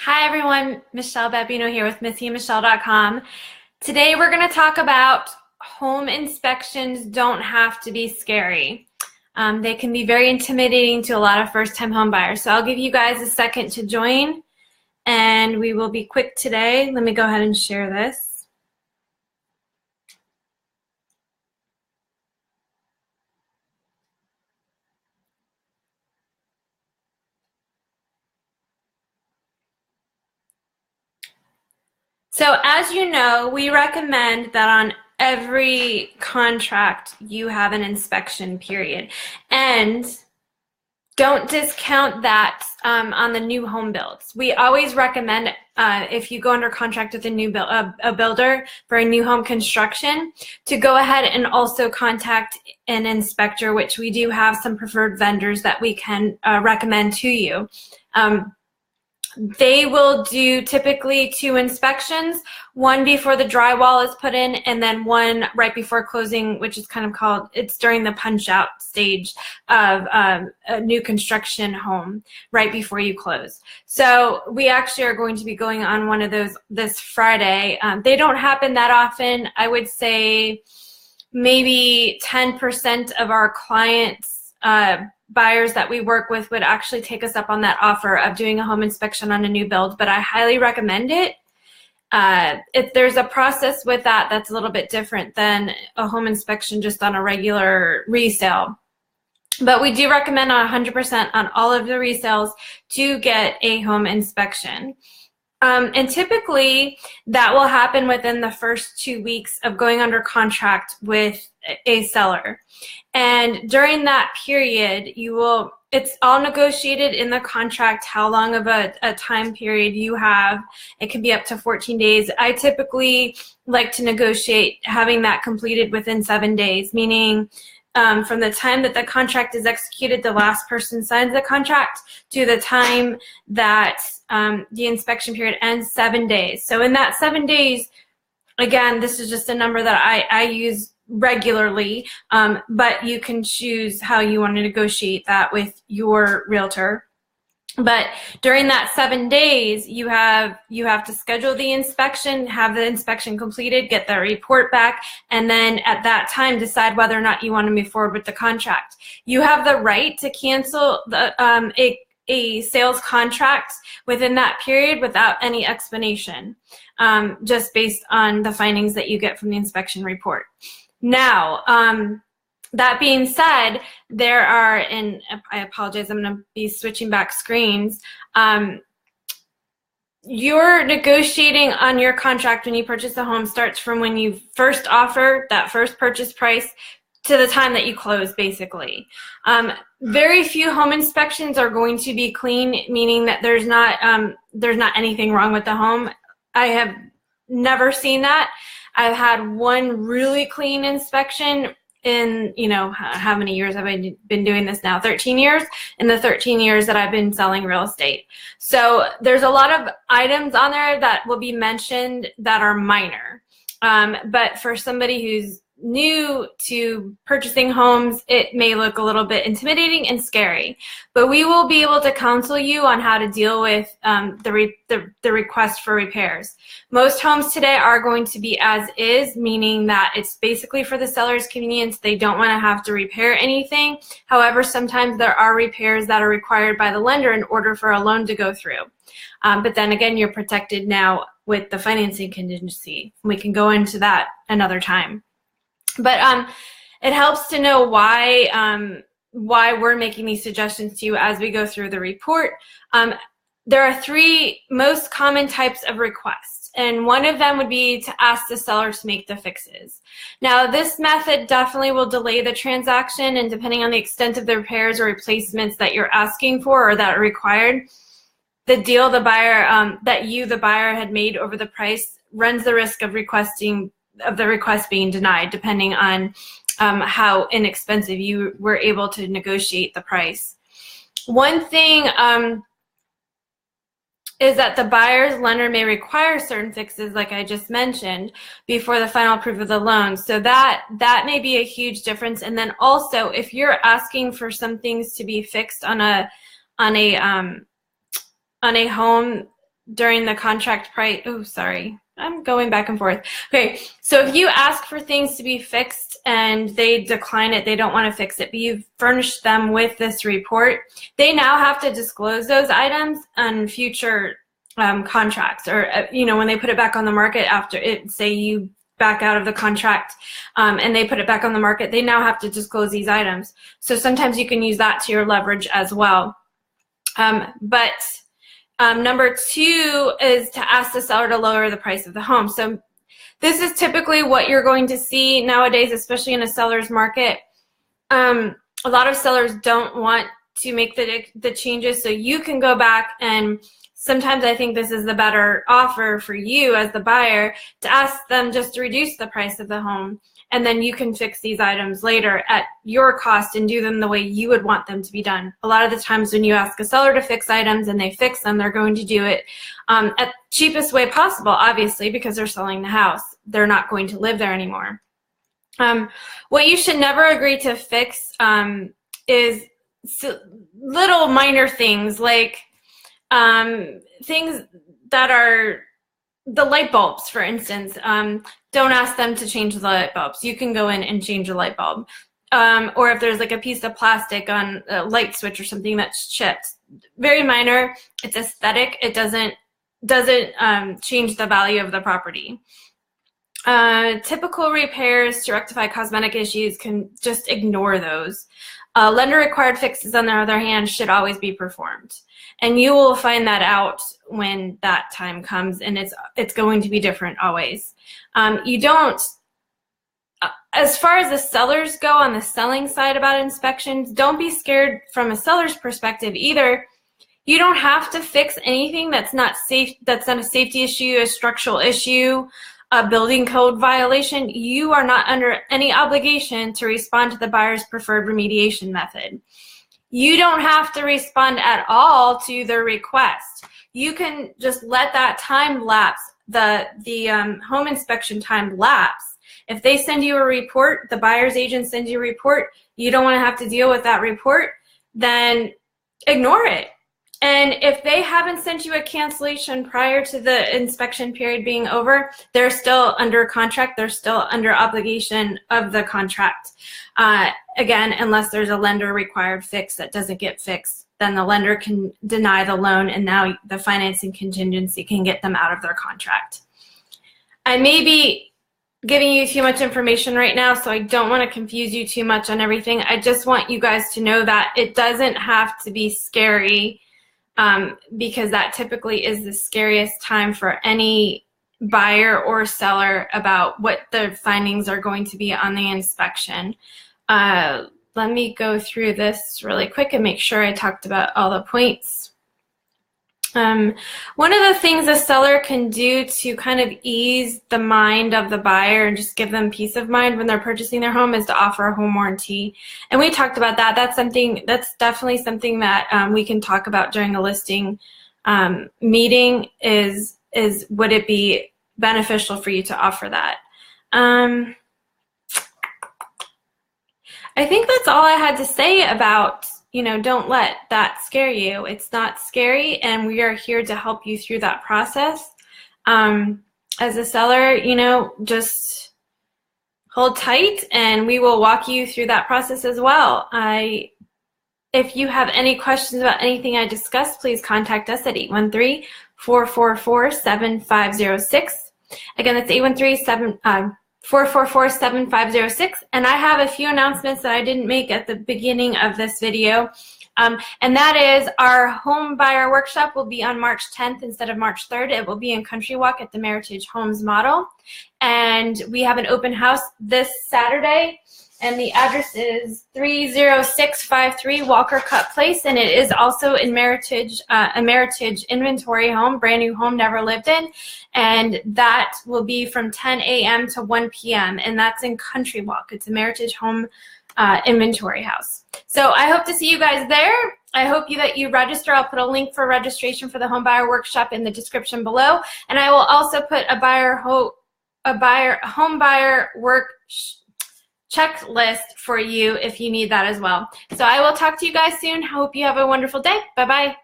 Hi everyone, Michelle Babbino here with MissyandMichelle.com. Today we're going to talk about home inspections don't have to be scary. They can be very intimidating to a lot of first-time home buyers. So I'll give you guys a second to join and we will be quick today. Let me go ahead and share this. So as you know, we recommend that on every contract you have an inspection period. And don't discount that on the new home builds. We always recommend if you go under contract with a builder for a new home construction to go ahead and also contact an inspector, which we do have some preferred vendors that we can recommend to you. They will do typically 2 inspections, one before the drywall is put in and then one right before closing, which is kind of called, it's during the punch out stage of a new construction home right before you close. So we actually are going to be going on one of those this Friday. They don't happen that often. I would say maybe 10% of our clients buyers that we work with would actually take us up on that offer of doing a home inspection on a new build, but I highly recommend it. If there's a process with that that's a little bit different than a home inspection just on a regular resale. But we do recommend 100% on all of the resales to get a home inspection. And typically that will happen within the first 2 weeks of going under contract with a seller. And during that period, it's all negotiated in the contract how long of a time period you have. It can be up to 14 days. I typically like to negotiate having that completed within 7 days, meaning from the time that the contract is executed, the last person signs the contract, to the time that the inspection period ends, 7 days. So in that 7 days, again, this is just a number that I use regularly, but you can choose how you want to negotiate that with your realtor. But during that 7 days, you have to schedule the inspection, have the inspection completed, get the report back, and then at that time decide whether or not you want to move forward with the contract. You have the right to cancel a sales contract within that period without any explanation, just based on the findings that you get from the inspection report. Now, that being said, there are, and I apologize, I'm going to be switching back screens. You're negotiating on your contract when you purchase a home starts from when you first offer that first purchase price to the time that you close, basically. Very few home inspections are going to be clean, meaning that there's not anything wrong with the home. I have never seen that. I've had one really clean inspection in, how many years have I been doing this now? 13 years, in the 13 years that I've been selling real estate. So there's a lot of items on there that will be mentioned that are minor. But for somebody who's new to purchasing homes, it may look a little bit intimidating and scary, but we will be able to counsel you on how to deal with the request for repairs. Most homes today are going to be as is, meaning that it's basically for the seller's convenience. They don't want to have to repair anything. However, sometimes there are repairs that are required by the lender in order for a loan to go through. But then again, you're protected now with the financing contingency. We can go into that another time. But it helps to know why we're making these suggestions to you as we go through the report. There are 3 most common types of requests, and one of them would be to ask the seller to make the fixes. Now, this method definitely will delay the transaction, and depending on the extent of the repairs or replacements that you're asking for or that are required, the deal the buyer the buyer had made over the price runs the risk of the request being denied, depending on how inexpensive you were able to negotiate the price. One thing is that the buyer's lender may require certain fixes, like I just mentioned, before the final approval of the loan. So that may be a huge difference. And then also, if you're asking for some things to be fixed on a home during the contract price. Oh, sorry. I'm going back and forth. Okay, so if you ask for things to be fixed and they decline it, they don't want to fix it, but you've furnished them with this report, they now have to disclose those items on future contracts, or when they put it back on the market after it, say you back out of the contract and they put it back on the market, they now have to disclose these items. So sometimes you can use that to your leverage as well. Number two is to ask the seller to lower the price of the home. So this is typically what you're going to see nowadays, especially in a seller's market. A lot of sellers don't want to make the changes, so you can go back, and sometimes I think this is the better offer for you as the buyer, to ask them just to reduce the price of the home, and then you can fix these items later at your cost and do them the way you would want them to be done. A lot of the times when you ask a seller to fix items and they fix them, they're going to do it at the cheapest way possible, obviously, because they're selling the house. They're not going to live there anymore. What you should never agree to fix is little minor things, like things that are the light bulbs, for instance. Don't ask them to change the light bulbs. You can go in and change a light bulb. Or if there's like a piece of plastic on a light switch or something that's chipped. Very minor. It's aesthetic. It doesn't change the value of the property. Typical repairs to rectify cosmetic issues, can just ignore those. Lender required fixes, on the other hand, should always be performed. And you will find that out when that time comes, and it's going to be different always. You don't, as far as the sellers go on the selling side about inspections, don't be scared from a seller's perspective either. You don't have to fix anything that's not safe, that's not a safety issue, a structural issue, a building code violation. You are not under any obligation to respond to the buyer's preferred remediation method. You don't have to respond at all to their request. You can just let that time lapse, the home inspection time lapse. If they send you a report, the buyer's agent sends you a report, you don't want to have to deal with that report, then ignore it. And if they haven't sent you a cancellation prior to the inspection period being over, they're still under contract. They're still under obligation of the contract. Again, unless there's a lender required fix that doesn't get fixed, then the lender can deny the loan, and now the financing contingency can get them out of their contract. I may be giving you too much information right now, so I don't want to confuse you too much on everything. I just want you guys to know that it doesn't have to be scary, because that typically is the scariest time for any buyer or seller about what the findings are going to be on the inspection. Let me go through this really quick and make sure I talked about all the points. One of the things a seller can do to kind of ease the mind of the buyer and just give them peace of mind when they're purchasing their home is to offer a home warranty. And we talked about that. That's definitely something that we can talk about during the listing meeting. Would it be beneficial for you to offer that? I think that's all I had to say about, don't let that scare you. It's not scary, and we are here to help you through that process. As a seller, just hold tight, and we will walk you through that process as well. If you have any questions about anything I discussed, please contact us at 813-444-7506. Again, that's 813-444-7506. And I have a few announcements that I didn't make at the beginning of this video. And that is our home buyer workshop will be on March 10th instead of March 3rd. It will be in Country Walk at the Meritage Homes Model. And we have an open house this Saturday. And the address is 30653 Walker Cut Place, and it is also in Meritage, a Meritage inventory home, brand new home, never lived in, and that will be from 10 a.m. to 1 p.m., and that's in Country Walk. It's a Meritage home inventory house. So I hope to see you guys there. I hope that you register. I'll put a link for registration for the home buyer workshop in the description below, and I will also put a home buyer work checklist for you if you need that as well. So I will talk to you guys soon. Hope you have a wonderful day. Bye-bye.